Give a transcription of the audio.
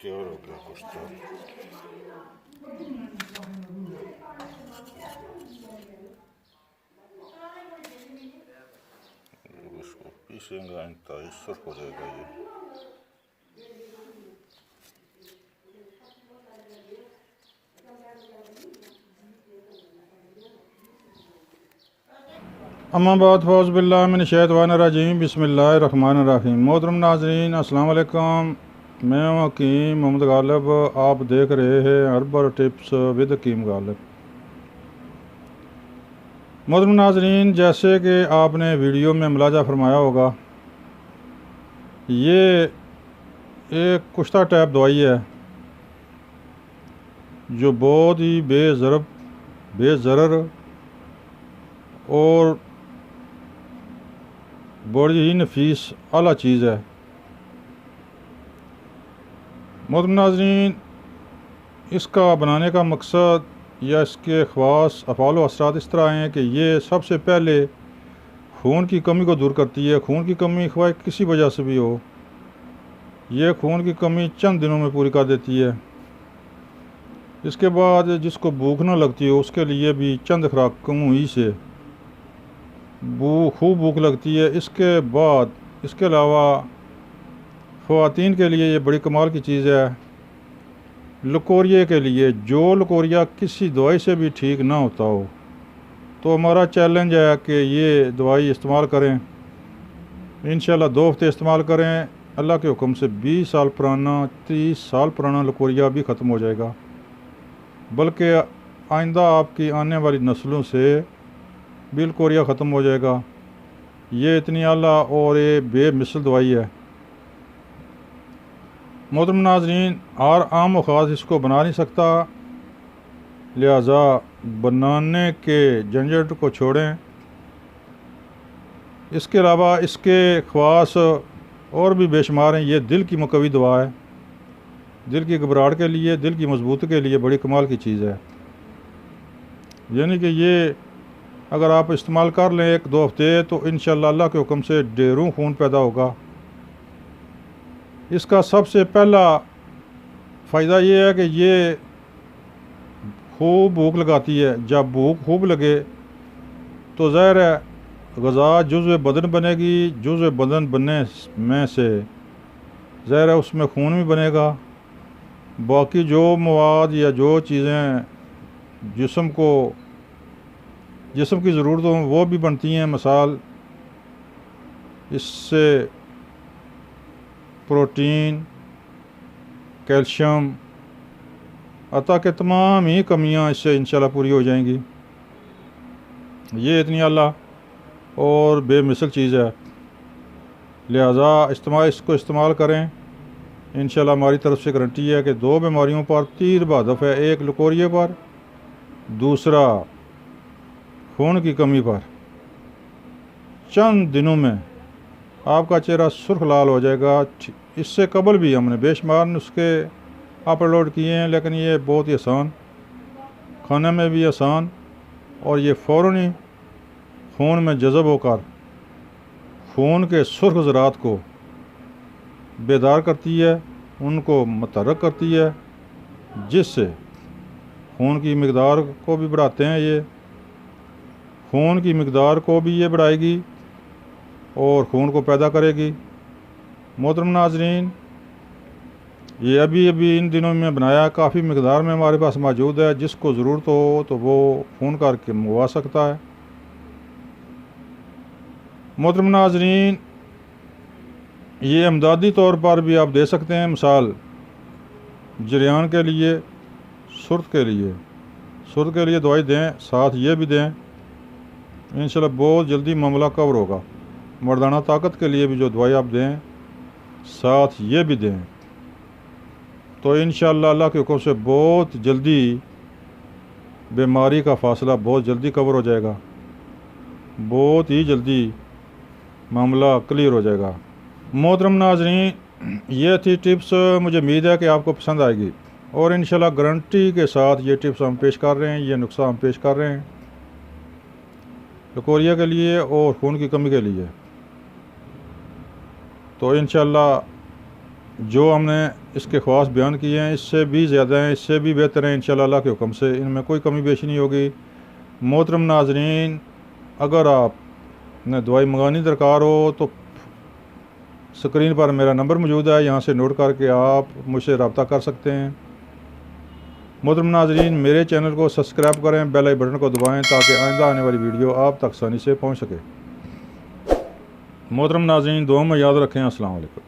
तैयार हो गया कुछ तो। इसको पीसेंगे तो सुर्ख हो जाएगा ये। अम्माबाद फ़ौज़बिल्लाहिमिनश्शैतानिर्रजीम बिस्मिल्लाहिर्रहमानिर्रहीम। मोहतरम नाज़रीन अस्सलाम वालेकुम। मैं हकीम मोहम्मद गालिब। आप देख रहे हैं हर्बल टिप्स विद हकीम गालिब। मोहतरम नाज़रीन, जैसे कि आपने वीडियो में मुलाजा फरमाया होगा, ये एक कुश्ता टाइप दवाई है जो बहुत ही बेज़रर और बड़ी ही नफीस आला चीज़ है। मोहतरम नाज़रीन, इसका बनाने का मकसद या इसके ख़ास अफ़ाल व असरात इस तरह हैं कि ये सबसे पहले खून की कमी को दूर करती है। खून की कमी ख्वाह किसी वजह से भी हो, ये खून की कमी चंद दिनों में पूरी कर देती है। इसके बाद जिसको भूख न लगती हो उसके लिए भी चंद खुराकों ही से खूब भूख लगती है। इसके बाद इसके अलावा ख़वातीन के लिए ये बड़ी कमाल की चीज़ है। लकोरिया के लिए, जो लकोरिया किसी दवाई से भी ठीक ना होता हो, तो हमारा चैलेंज है कि ये दवाई इस्तेमाल करें। इंशाल्लाह 2 हफ्ते इस्तेमाल करें, अल्लाह के हुक्म से 20 साल पुराना 30 साल पुराना लकोरिया भी ख़त्म हो जाएगा, बल्कि आइंदा आपकी आने वाली नस्लों से भी लकोरिया ख़त्म हो जाएगा। ये इतनी आला और ये बेमिसल दवाई है। मोहतरम नाज़रीन, हर आम व ख़ास इसको बना नहीं सकता, लिहाजा बनाने के झंझट को छोड़ें। इसके अलावा इसके ख़वास और भी बेशुमार हैं। ये दिल की मुकव्वी दवा है, दिल की घबराहट के लिए, दिल की मजबूती के लिए बड़ी कमाल की चीज़ है। यानी कि ये अगर आप इस्तेमाल कर लें 1-2 हफ्ते, तो इंशाअल्लाह अल्लाह के हुक्म से ढेरों खून पैदा होगा। इसका सबसे पहला फ़ायदा ये है कि ये खूब भूख लगाती है। जब भूख खूब लगे तो ज़ाहिर है ग़ज़ा जुज़्व बदन बनेगी। जुज़्व बदन बनने में से ज़ाहिर है उसमें खून भी बनेगा। बाकी जो मवाद या जो चीज़ें जिस्म की ज़रूरत हो वो भी बनती हैं। मिसाल इससे प्रोटीन, कैल्शियम अता के तमाम ही कमियां इससे इंशाल्लाह पूरी हो जाएंगी। ये इतनी आला और बेमिसल चीज़ है, लिहाजा इसको इस्तेमाल करें। इंशाल्लाह हमारी तरफ से गारंटी है कि 2 बीमारियों पर तीर बहदफ है। एक लकोरिया पर, दूसरा खून की कमी पर। चंद दिनों में आपका चेहरा सुर्ख लाल हो जाएगा। इससे कबल भी हमने बेशुमार नुस्खे अपलोड किए हैं, लेकिन ये बहुत ही आसान, खाने में भी आसान, और ये फ़ौरन ही खून में जज़ब होकर खून के सुर्ख ज़रात को बेदार करती है, उनको मुतहर्रिक करती है, जिससे खून की मिक़दार को भी बढ़ाते हैं। ये खून की मिक़दार को भी ये बढ़ाएगी और खून को पैदा करेगी। मोहतरम नाज़रीन, ये अभी इन दिनों में बनाया, काफ़ी मिक़दार में हमारे पास मौजूद है। जिसको ज़रूरत हो तो वो फ़ोन करके मंगवा सकता है। मोहतरम नाज़रीन, ये इमदादी तौर पर भी आप दे सकते हैं। मिसाल जरियान के लिए, सुर्ख के लिए दवाई दें, साथ ये भी दें, इंशाल्लाह बहुत जल्दी मामला कवर होगा। मर्दाना ताकत के लिए भी जो दवाई आप दें, साथ ये भी दें, तो इंशाअल्लाह अल्लाह के हुक्म से बहुत जल्दी बीमारी का फासला बहुत जल्दी कवर हो जाएगा। बहुत ही जल्दी मामला क्लियर हो जाएगा। मोहतरम नाज़रीन, ये थी टिप्स। मुझे उम्मीद है कि आपको पसंद आएगी और इंशाल्लाह गारंटी के साथ ये टिप्स हम पेश कर रहे हैं, ये नुस्खा हम पेश कर रहे हैं लकोरिया के लिए और खून की कमी के लिए। तो इंशाल्लाह जो हमने इसके ख़वास बयान किए हैं इससे भी ज़्यादा हैं, इससे भी बेहतर हैं इंशाअल्लाह अल्लाह के हुक्म से। इनमें कोई कमी पेशी नहीं होगी। मोहतरम नाज़रीन, अगर आपने दवाई मंगानी दरकार हो तो स्क्रीन पर मेरा नंबर मौजूद है, यहाँ से नोट करके आप मुझसे रब्ता कर सकते हैं। मोहतरम नाज़रीन, मेरे चैनल को सब्सक्राइब करें, बेल आइकन बटन को दबाएं ताकि आइंदा आने वाली वीडियो आप तक आसानी से पहुँच सके। मोहतरम नाज़रीन, दुआ में याद रखें। अस्सलाम वालेकुम।